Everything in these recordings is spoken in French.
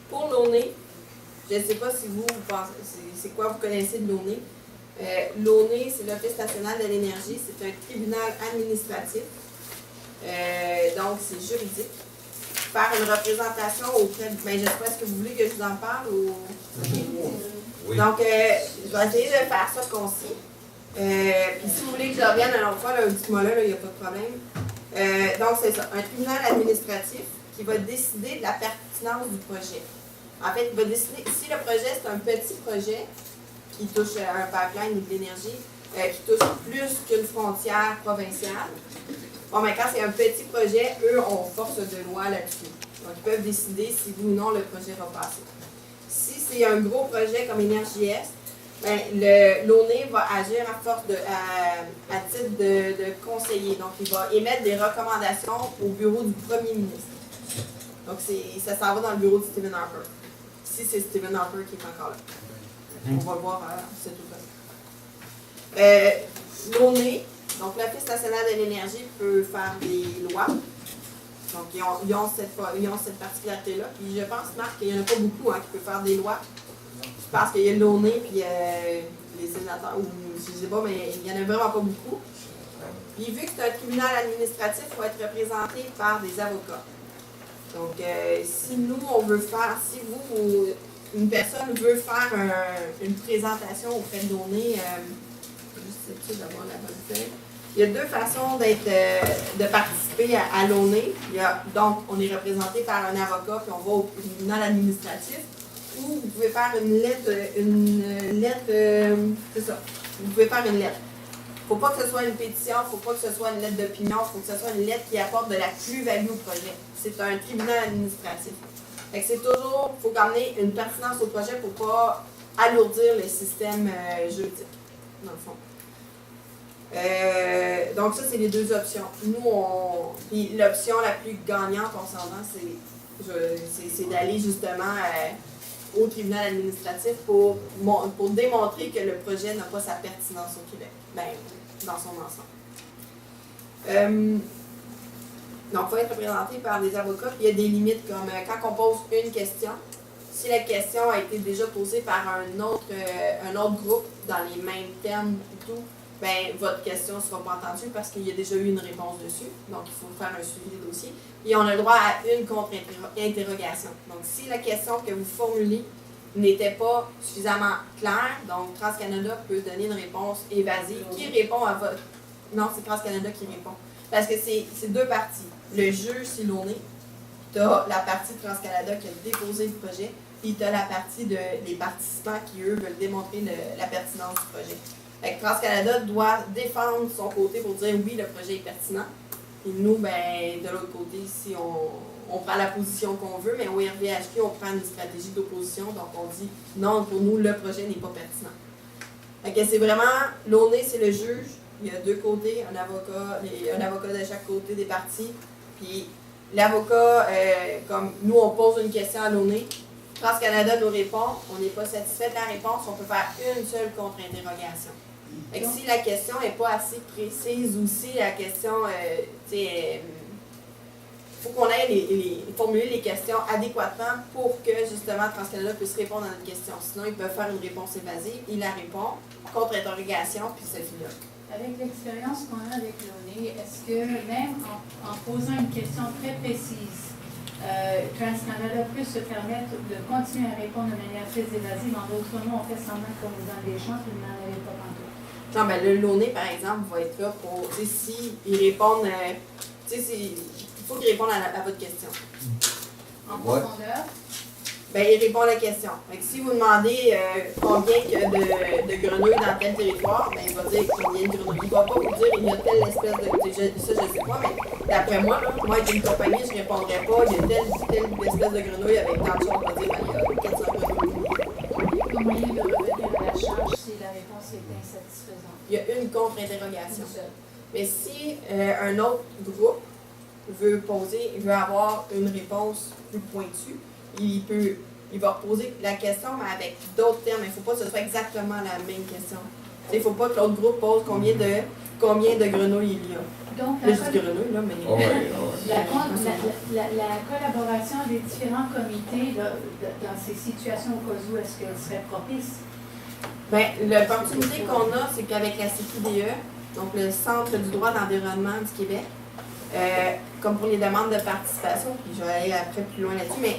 Pour l'ONE, je ne sais pas si vous pensez, c'est quoi vous connaissez de l'ONE. L'ONE, c'est l'Office national de l'énergie, c'est un tribunal administratif, donc c'est juridique. Faire une représentation auprès de... Ben, je ne sais pas, est-ce que vous voulez que je vous en parle ou... Oui. Donc, je vais essayer de faire ça concis. Puis si vous voulez que je revienne à l'autre fois, dites-moi là, il n'y a pas de problème. Donc, c'est ça, un tribunal administratif qui va décider de la pertinence du projet. En fait, il va décider, si le projet, c'est un petit projet qui touche un pipeline ou de l'énergie, qui touche plus qu'une frontière provinciale, bon, mais quand c'est un petit projet, eux ont force de loi là-dessus. Donc, ils peuvent décider si oui ou non le projet va passer. Si c'est un gros projet comme Énergie Est, ben, l'ONE va agir à titre de conseiller. Donc, il va émettre des recommandations au bureau du premier ministre. Donc, ça s'en va dans le bureau de Stephen Harper. Si c'est Stephen Harper qui est encore là. On va le voir cet automne. L'ONE, donc l'Office national de l'énergie, peut faire des lois. Donc, ils ont cette particularité-là. Puis je pense, Marc, qu'il n'y en a pas beaucoup qui peuvent faire des lois. Je pense qu'il y a l'ONE puis les sénateurs, ou je ne sais pas, mais il n'y en a vraiment pas beaucoup. Puis vu que c'est un tribunal administratif, il faut être représenté par des avocats. Donc, si nous, on veut faire, si vous, une personne veut faire une présentation auprès de l'ONE, juste essayer d'avoir la bonne feuille. Il y a deux façons de participer à l'ONE. Donc, on est représenté par un avocat, puis on va au tribunal administratif. Ou vous pouvez faire une lettre, c'est ça, vous pouvez faire une lettre. Il ne faut pas que ce soit une pétition, il ne faut pas que ce soit une lettre d'opinion, il faut que ce soit une lettre qui apporte de la plus-value au projet. C'est un tribunal administratif. Fait que c'est toujours, il faut amener une pertinence au projet pour ne pas alourdir le système juridique, dans le fond. Donc ça, c'est les deux options. Nous, puis l'option la plus gagnante, on s'entend, c'est d'aller justement au tribunal administratif pour démontrer que le projet n'a pas sa pertinence au Québec, dans son ensemble. Donc, il faut être représenté par des avocats, puis il y a des limites comme quand on pose une question, si la question a été déjà posée par un autre groupe dans les mêmes termes et tout, ben, votre question ne sera pas entendue parce qu'il y a déjà eu une réponse dessus. Donc, il faut faire un suivi des dossiers. Et on a le droit à une contre-interrogation. Donc, si la question que vous formulez n'était pas suffisamment claire, donc TransCanada peut donner une réponse évasive qui répond à votre... Non, c'est TransCanada qui répond. Parce que c'est deux parties. Le juge, c'est l'ONE. Tu as la partie de TransCanada qui a déposé le projet. Puis tu as la partie des participants qui, eux, veulent démontrer la pertinence du projet. Fait que TransCanada doit défendre son côté pour dire oui, le projet est pertinent. Et nous, de l'autre côté, ici, on prend la position qu'on veut, mais au RVHQ, on prend une stratégie d'opposition. Donc, on dit non, pour nous, le projet n'est pas pertinent. Fait que c'est vraiment, l'ONE, c'est le juge. Il y a deux côtés, un avocat de chaque côté des parties. Puis l'avocat, comme nous, on pose une question à l'ONE. TransCanada nous répond, on n'est pas satisfait de la réponse, on peut faire une seule contre-interrogation. Fait que si la question n'est pas assez précise ou si la question, il faut qu'on aille formuler les questions adéquatement pour que justement TransCanada puisse répondre à notre question. Sinon, ils peuvent faire une réponse évasive, il la répond, contre-interrogation, puis c'est fini là. Avec l'expérience qu'on a avec l'ONE, est-ce que même en posant une question très précise, TransCanada peut se permettre de continuer à répondre de manière très évasive? En d'autres mots, on fait semblant qu'on nous donne des chances, mais on n'en avait pas tantôt. Non, le l'ONE, par exemple, va être là pour, si ils répondent, il faut qu'ils répondent à votre question. En profondeur? Il répond à la question. Fait que si vous demandez combien de grenouilles dans tel territoire, il va dire combien de grenouilles. Il ne va pas vous dire il y a telle espèce de... Ça, je ne sais pas, mais d'après moi, moi, avec une compagnie, je ne répondrais pas il y a telle espèce de grenouille avec tant de choses. On va dire il y a 400 grenouilles. Il y a moyen de revenir à la charge si la réponse est insatisfaisante. Il y a une contre-interrogation. Mais si un autre groupe veut avoir une réponse plus pointue, il va reposer la question, mais avec d'autres termes. Il ne faut pas que ce soit exactement la même question. Il ne faut pas que l'autre groupe pose combien de grenouilles il y a. Donc, Là, je dis grenouilles, là, mais... la collaboration des différents comités dans ces situations au cas où est-ce qu'elle serait propice? Bien, l'opportunité qu'on a, c'est qu'avec la CQDE, donc le Centre du droit d'environnement du Québec, comme pour les demandes de participation, puis je vais aller après plus loin là-dessus, mais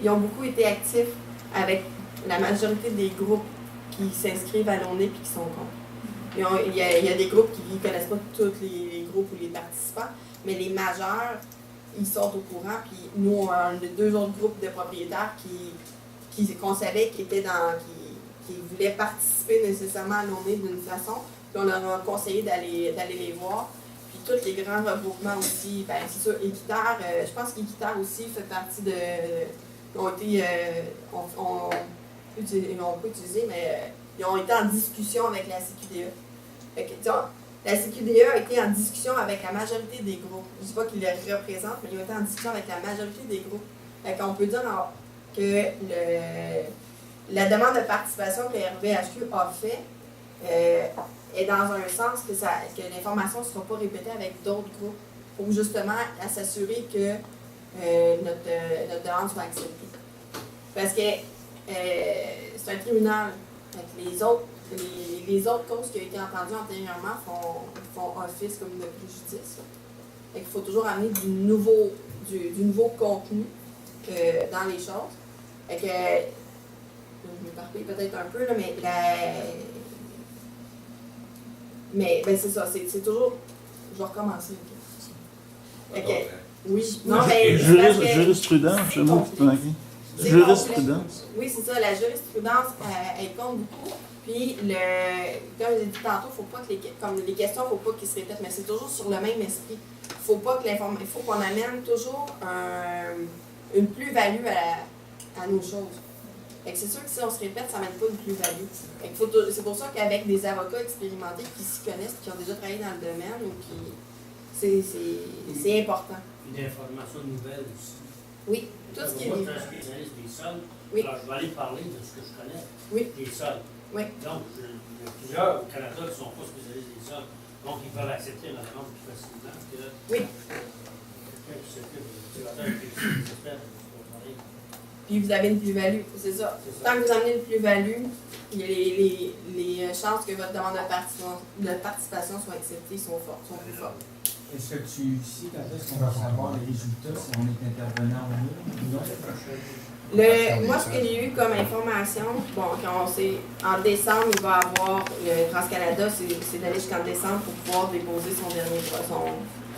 ils ont beaucoup été actifs avec la majorité des groupes qui s'inscrivent à l'ONE et qui sont contre. Il y a des groupes qui ne connaissent pas tous les groupes ou les participants, mais les majeurs, ils sont au courant. Puis nous, on a deux autres groupes de propriétaires qu'on savait qui voulaient participer nécessairement à l'ONE d'une façon. Puis on leur a conseillé d'aller les voir. Puis tous les grands regroupements aussi, ben c'est sûr, Équiterre, je pense qu'Équiterre aussi fait partie de... Ils ont été... ils n'ont pas utilisé, mais ils ont été en discussion avec la CQDE. Fait que, la CQDE a été en discussion avec la majorité des groupes. Je ne dis pas qu'ils les représentent, mais ils ont été en discussion avec la majorité des groupes. Fait qu'on peut dire que la demande de participation que le RVHQ a fait est dans un sens que l'information ne sera pas répétée avec d'autres groupes pour justement s'assurer que notre demande soit acceptée. Parce que c'est un tribunal. Les autres causes qui ont été entendues antérieurement font office comme de préjudice. Il faut toujours amener du nouveau contenu dans les choses. Fait que, je vais m'éparpiller peut-être un peu, là, mais ben, c'est ça, c'est toujours... Je vais recommencer. Okay. Oui, non, mais... Jurisprudence, je m'ouvre tout d'un coup. Jurisprudence. Oui, c'est ça, la jurisprudence, elle compte beaucoup. Puis, comme j'ai dit tantôt, faut pas que les questions, il ne faut pas qu'ils se répètent, mais c'est toujours sur le même esprit. Il faut qu'on amène toujours une plus-value à nos choses. C'est sûr que si on se répète, ça n'amène pas une plus-value. C'est pour ça qu'avec des avocats expérimentés qui s'y connaissent, qui ont déjà travaillé dans le domaine, c'est important. Une information nouvelle aussi. Oui, tout ce qui est... Moi, je suis un spécialiste des sols. Oui. Alors, je vais aller parler de ce que je connais. Oui. Des sols. Oui. Donc, il y a plusieurs au Canada qui ne sont pas spécialistes des sols. Donc, ils peuvent accepter la demande plus facilement que oui. quelqu'un qui s'occupe de cultivateurs et qui s'espère de travailler. Puis vous avez une plus-value, c'est ça. Tant que vous amenez une plus-value, les chances que votre demande de participation soit acceptée sont plus fortes. Est-ce que tu sais quand est-ce qu'on va savoir les résultats, si on est intervenant ou non? Moi, ce que j'ai eu comme information, en décembre, il va avoir, TransCanada, c'est d'aller jusqu'en décembre pour pouvoir déposer son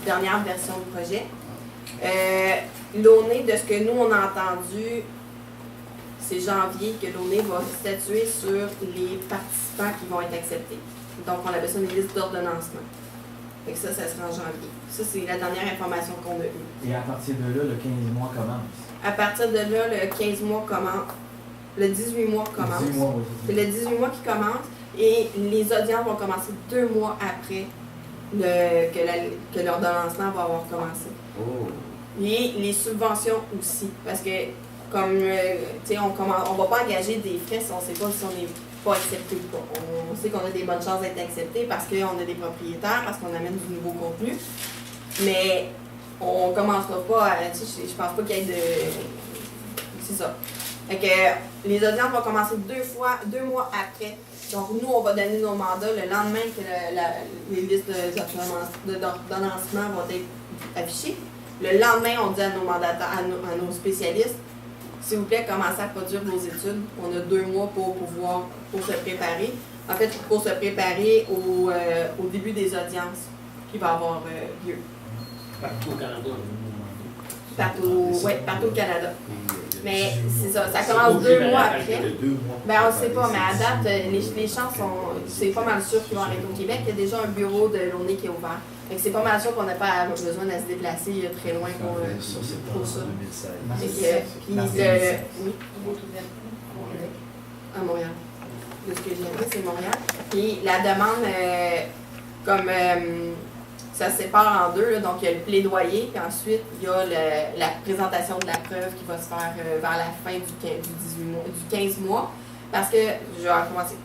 dernière version du projet. L'ONE, de ce que nous, on a entendu, c'est janvier que l'ONE va statuer sur les participants qui vont être acceptés. Donc, on appelle ça une liste d'ordonnancement. Fait que ça sera en janvier. Ça, c'est la dernière information qu'on a eue. Et à partir de là, le 15 mois commence? À partir de là, le 15 mois commence. Le 18 mois commence. 18 mois, oui. C'est le 18 mois qui commence et les audiences vont commencer 2 mois après que l'ordonnancement va avoir commencé. Oh. Et les subventions aussi. Parce que, comme, tu sais, on ne va pas engager des frais si on ne sait pas si on n'est pas accepté ou pas. On sait qu'on a des bonnes chances d'être accepté parce qu'on a des propriétaires, parce qu'on amène du nouveau contenu. Mais on ne commencera pas à. Tu sais, je pense pas qu'il y ait de. C'est ça. Fait que les audiences vont commencer 2 mois après. Donc, nous, on va donner nos mandats le lendemain que les listes d'ordonnancement vont être affichées. Le lendemain, on dit à nos mandataires, à nos spécialistes, s'il vous plaît, commencez à produire vos études. On a 2 mois pour se préparer. En fait, pour se préparer au début des audiences qui va avoir lieu. Partout au Canada. Partout au Canada. Mais c'est ça, ça commence 2 mois après. Ben on ne sait pas, mais à date, les chances sont. C'est pas mal sûr qu'ils vont arrêter au Québec. Il y a déjà un bureau de l'ONE qui est ouvert. Fait que c'est pas mal sûr qu'on n'a pas besoin de se déplacer très loin pour ça. Fait que, puis oui. À Montréal. De ce que j'ai appris, c'est Montréal. Puis la demande, comme ça se sépare en deux, là, donc il y a le plaidoyer, puis ensuite il y a la présentation de la preuve qui va se faire vers la fin du 15 mois. Parce que, je vais recommencer.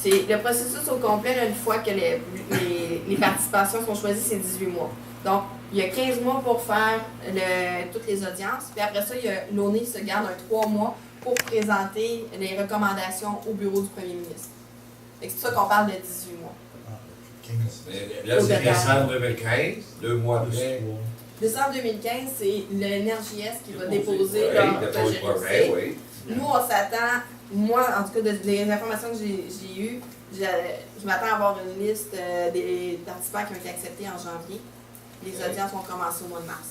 Le processus au complet, là, une fois que les participations sont choisies, c'est 18 mois. Donc, il y a 15 mois pour faire toutes les audiences. Puis après ça, l'ONE se garde 3 mois pour présenter les recommandations au bureau du premier ministre. C'est pour ça qu'on parle de 18 mois. Mais là, c'est décembre 2015, 2 mois après. Décembre 2015, c'est l'NRJS qui va déposer Oui, leur dépose le projet, oui. Nous, on s'attend, moi, en tout cas, des informations que j'ai eues, je m'attends à avoir une liste des participants qui ont été acceptés en janvier. Les audiences vont commencer au mois de mars.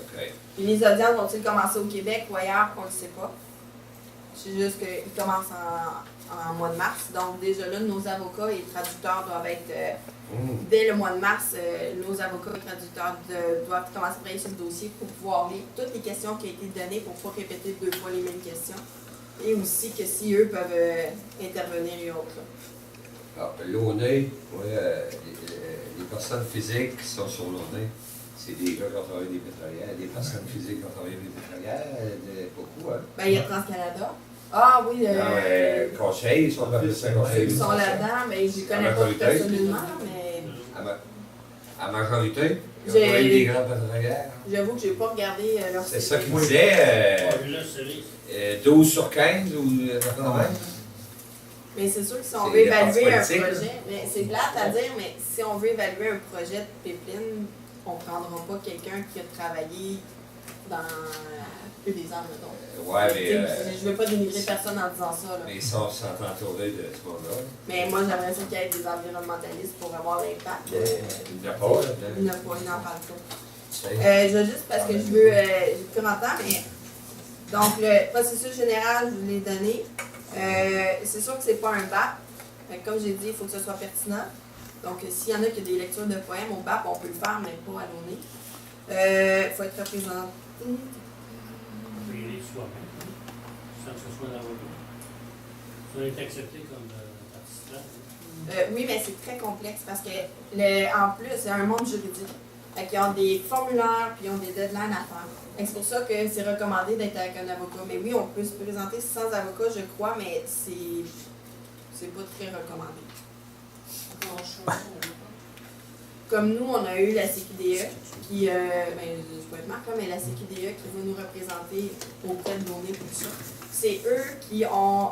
OK. Puis les audiences vont-ils commencer au Québec ou ailleurs, on ne le sait pas. C'est juste qu'ils commencent en mois de mars. Donc, déjà là, nos avocats et traducteurs doivent être, dès le mois de mars, nos avocats et traducteurs doivent commencer à travailler sur le dossier pour pouvoir lire toutes les questions qui ont été données pour ne pas répéter 2 fois les mêmes questions. Et aussi que si eux peuvent intervenir et autres. Alors, l'ONE, les personnes physiques qui sont sur l'ONE, c'est des gars qui ont travaillé des pétrolières, des personnes physiques qui ont travaillé des pétrolières, beaucoup, hein? Ben, il y a TransCanada. Ah oui, le conseil, ils sont appelés ça conseil. ils sont là-dedans, mais je ne connais pas personnellement, mais À majorité, ils ont J'ai- travaillé des grandes pétrolières. j'avoue que je n'ai pas regardé leur C'est site. ça qu'ils disaient, Ah, là, c'est 12 sur 15 ou pas même. Mais c'est sûr que si on C'est veut les évaluer un partis politiques, projet, mais c'est plate à dire, mais si on veut évaluer un projet de pipeline, on ne prendra pas quelqu'un qui a travaillé dans plus des ans, mettons. Ouais, Je mais ne veux pas dénigrer personne en disant ça. Là. ils sont entourés de ce monde-là. Mais moi, j'aimerais ça qu'il y ait des environnementalistes pour avoir l'impact. Il n'y en a pas, là. Il n'y en a pas, il n'en parle pas. C'est- Je veux juste parce que je veux, j'ai plus longtemps, mais donc le processus général, je vous l'ai donné. C'est sûr que c'est pas un BAP. Fait que comme j'ai dit, il faut que ce soit pertinent. Donc s'il y en a qui ont des lectures de poèmes au BAP, on peut le faire, mais pas à l'ONE. Il faut être représenté. On peut y aller soi-même, sans que ce soit l'avocat. Si on est accepté comme participant. Oui, mais c'est très complexe parce que en plus, c'est un monde juridique. Fait qu'ils ont des formulaires puis ils ont des deadlines à faire. Fait que c'est pour ça que c'est recommandé d'être avec un avocat. Mais oui, on peut se présenter sans avocat, je crois, mais c'est pas très recommandé. Comme nous, on a eu la CQDE qui, je peux être marque, là, mais la CQDE qui va nous représenter auprès de l'ONE pour ça. C'est eux qui ont